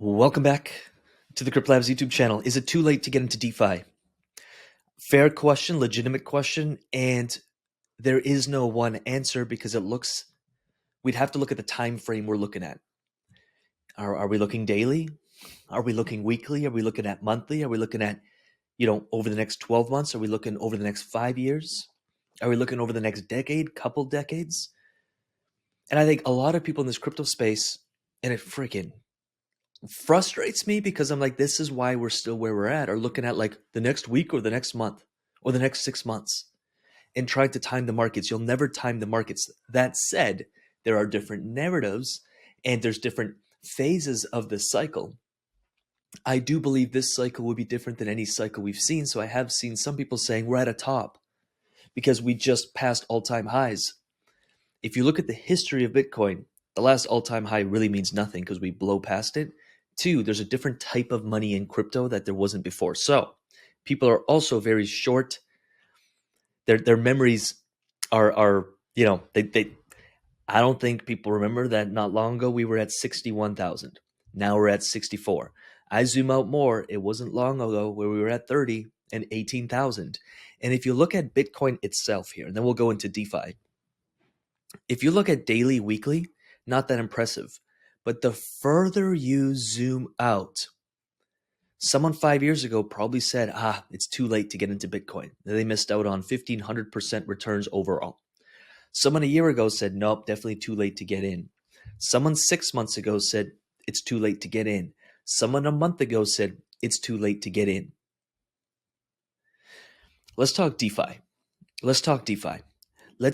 Welcome back to the CryptoLabs YouTube channel. Is it too late to get into DeFi? Fair question, legitimate question, and there is no one answer because we'd have to look at the time frame we're looking at. Are we looking daily? Are we looking weekly? Are we looking at monthly? Are we looking at, over the next 12 months? Are we looking over the next 5 years? Are we looking over the next decade, couple decades? And I think a lot of people in this crypto space, and it freaking frustrates me because I'm like, this is why we're still where we're at, or looking at like the next week or the next month or the next 6 months and trying to time the markets. You'll never time the markets. That said, there are different narratives and there's different phases of the cycle. I do believe this cycle will be different than any cycle we've seen. So I have seen some people saying we're at a top because we just passed all-time highs. If you look at the history of Bitcoin, the last all-time high really means nothing because we blow past it. Two, there's a different type of money in crypto that there wasn't before. So people are also very short. Their memories are they I don't think people remember that not long ago we were at 61,000. Now we're at 64. I zoom out more, it wasn't long ago where we were at 30 and 18,000. And if you look at Bitcoin itself here, and then we'll go into DeFi. If you look at daily, weekly, not that impressive. But the further you zoom out, someone 5 years ago probably said, it's too late to get into Bitcoin. They missed out on 1,500% returns overall. Someone a year ago said, nope, definitely too late to get in. Someone 6 months ago said, it's too late to get in. Someone a month ago said, it's too late to get in. Let's talk DeFi. Let's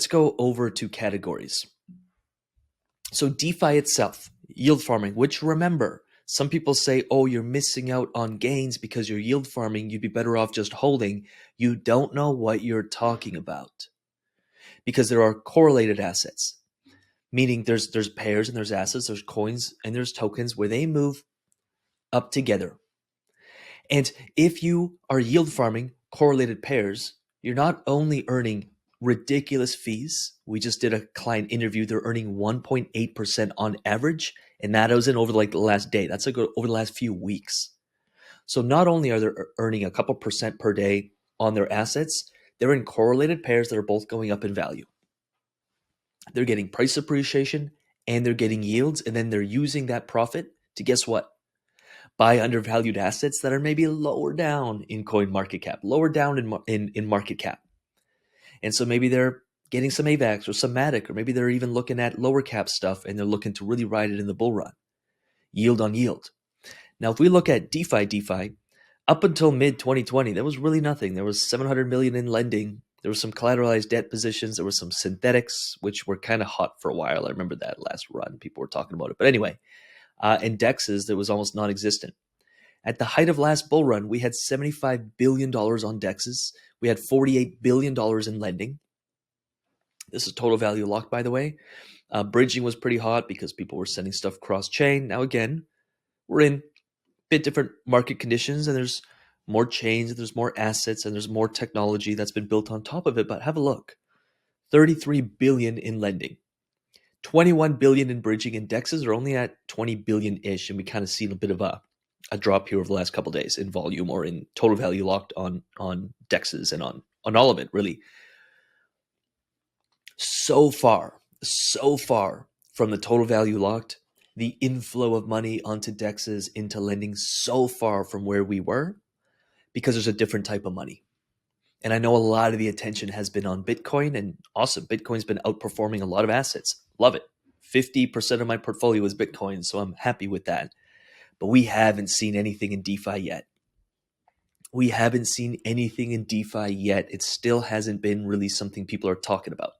go over to categories. So DeFi itself, yield farming, which remember, some people say, oh, you're missing out on gains because you're yield farming. You'd be better off just holding. You don't know what you're talking about because there are correlated assets, meaning there's pairs and there's assets, there's coins and there's tokens where they move up together. And if you are yield farming correlated pairs, you're not only earning ridiculous fees. We just did a client interview. They're earning 1.8% on average. And that was in over like the last day. That's like over the last few weeks. So not only are they earning a couple percent per day on their assets, they're in correlated pairs that are both going up in value. They're getting price appreciation and they're getting yields. And then they're using that profit to guess what? Buy undervalued assets that are maybe lower down in coin market cap, lower down in market cap. And so maybe they're getting some AVAX or some Matic, or maybe they're even looking at lower cap stuff and they're looking to really ride it in the bull run, yield on yield. Now, if we look at DeFi, up until mid 2020, there was really nothing. There was 700 million in lending. There was some collateralized debt positions. There was some synthetics, which were kind of hot for a while. I remember that last run. People were talking about it. But anyway, and DEXs that was almost non-existent. At the height of last bull run, we had $75 billion on DEXs. We had $48 billion in lending. This is total value locked, by the way. Bridging was pretty hot because people were sending stuff cross-chain. Now, again, we're in a bit different market conditions, and there's more chains, and there's more assets, and there's more technology that's been built on top of it. But have a look. 33 billion in lending. 21 billion in bridging, and DEXs are only at 20 billion-ish, and we kind of see a bit of a drop here over the last couple of days in volume or in total value locked on DEXs and on all of it, really. So far from the total value locked, the inflow of money onto DEXs, into lending, so far from where we were because there's a different type of money. And I know a lot of the attention has been on Bitcoin, and awesome. Bitcoin's been outperforming a lot of assets. Love it. 50% of my portfolio is Bitcoin, so I'm happy with that. But we haven't seen anything in DeFi yet. It still hasn't been really something people are talking about.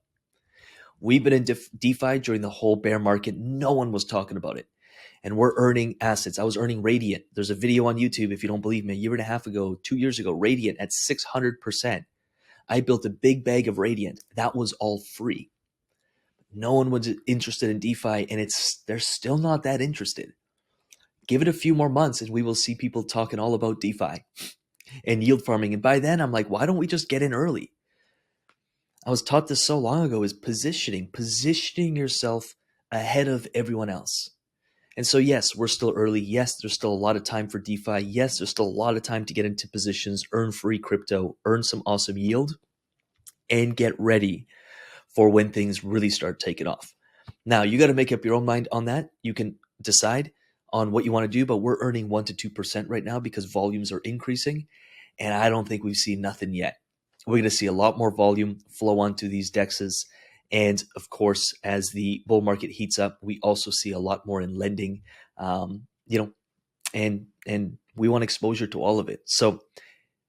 We've been in DeFi during the whole bear market. No one was talking about it. And we're earning assets. I was earning Radiant. There's a video on YouTube, if you don't believe me, a year and a half ago, 2 years ago, Radiant at 600%. I built a big bag of Radiant. That was all free. No one was interested in DeFi, and they're still not that interested. Give it a few more months and we will see people talking all about DeFi and yield farming. And by then I'm like, why don't we just get in early? I was taught this so long ago, is positioning yourself ahead of everyone else. And so, yes, we're still early. Yes, there's still a lot of time for DeFi. Yes, there's still a lot of time to get into positions, earn free crypto, earn some awesome yield, and get ready for when things really start taking off. Now, you got to make up your own mind on that. You can decide on what you want to do, but we're earning 1% to 2% right now because volumes are increasing. And I don't think we've seen nothing yet. We're going to see a lot more volume flow onto these dexes. And of course, as the bull market heats up, we also see a lot more in lending, and we want exposure to all of it. So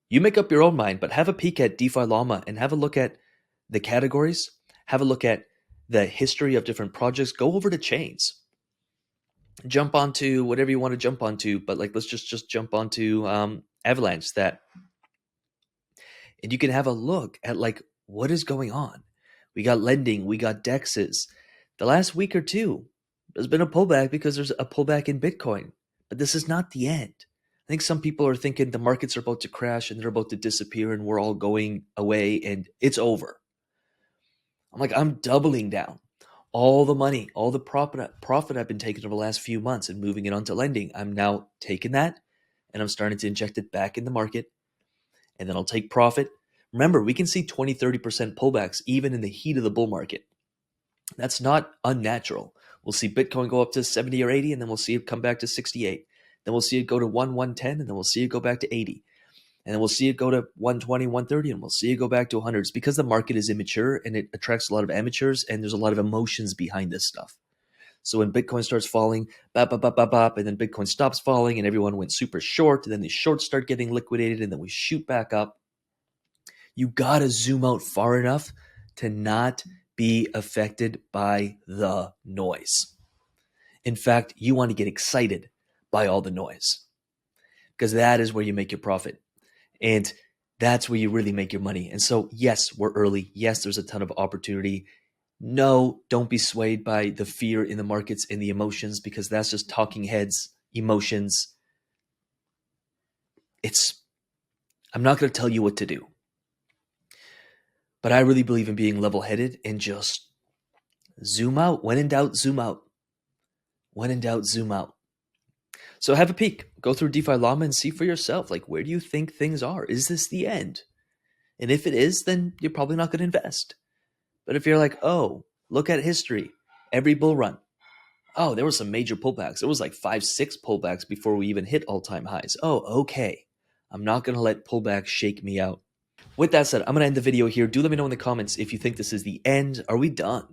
you make up your own mind, but have a peek at DeFi Llama and have a look at the categories, have a look at the history of different projects, go over to chains, jump onto whatever you want to jump onto, but like let's just jump onto Avalanche, that, and you can have a look at like what is going on. We got lending, we got dexes. The last week or two, there's been a pullback because there's a pullback in Bitcoin, but this is not the end. I think some people are thinking the markets are about to crash and they're about to disappear and we're all going away and it's over. I'm like, I'm doubling down. All the money, all the profit I've been taking over the last few months and moving it onto lending, I'm now taking that and I'm starting to inject it back in the market, and then I'll take profit. Remember, we can see 20, 30% pullbacks even in the heat of the bull market. That's not unnatural. We'll see Bitcoin go up to 70 or 80, and then we'll see it come back to 68. Then we'll see it go to 110, and then we'll see it go back to 80. And then we'll see it go to 120, 130, and we'll see it go back to 100. It's because the market is immature and it attracts a lot of amateurs, and there's a lot of emotions behind this stuff. So when Bitcoin starts falling, bop, bop, bop, bop, bop, and then Bitcoin stops falling and everyone went super short, and then the shorts start getting liquidated, and then we shoot back up. You got to zoom out far enough to not be affected by the noise. In fact, you want to get excited by all the noise because that is where you make your profit. And that's where you really make your money. And so, yes, we're early. Yes, there's a ton of opportunity. No, don't be swayed by the fear in the markets and the emotions, because that's just talking heads, emotions. I'm not going to tell you what to do, but I really believe in being level-headed and just zoom out. When in doubt, zoom out. When in doubt, zoom out. So have a peek. Go through DeFi Llama and see for yourself, like, where do you think things are? Is this the end? And if it is, then you're probably not going to invest. But if you're like, oh, look at history, every bull run, oh, there were some major pullbacks. There was like 5, 6 pullbacks before we even hit all-time highs. Oh, okay. I'm not going to let pullbacks shake me out. With that said, I'm going to end the video here. Do let me know in the comments if you think this is the end. Are we done?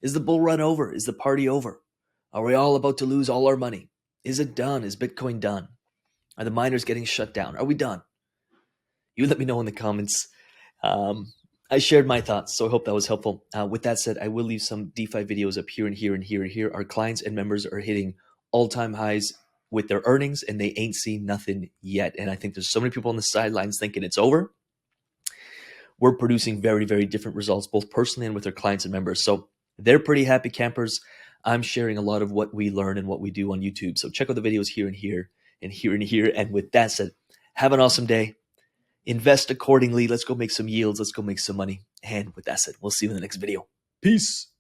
Is the bull run over? Is the party over? Are we all about to lose all our money? Is it done? Is Bitcoin done? Are the miners getting shut down? Are we done? You let me know in the comments. I shared my thoughts, so I hope that was helpful. With that said, I will leave some DeFi videos up here and here and here and here. Our clients and members are hitting all-time highs with their earnings, and they ain't seen nothing yet. And I think there's so many people on the sidelines thinking it's over. We're producing very, very different results, both personally and with our clients and members. So they're pretty happy campers. I'm sharing a lot of what we learn and what we do on YouTube. So check out the videos here and here and here and here. And with that said, have an awesome day. Invest accordingly. Let's go make some yields. Let's go make some money. And with that said, we'll see you in the next video. Peace.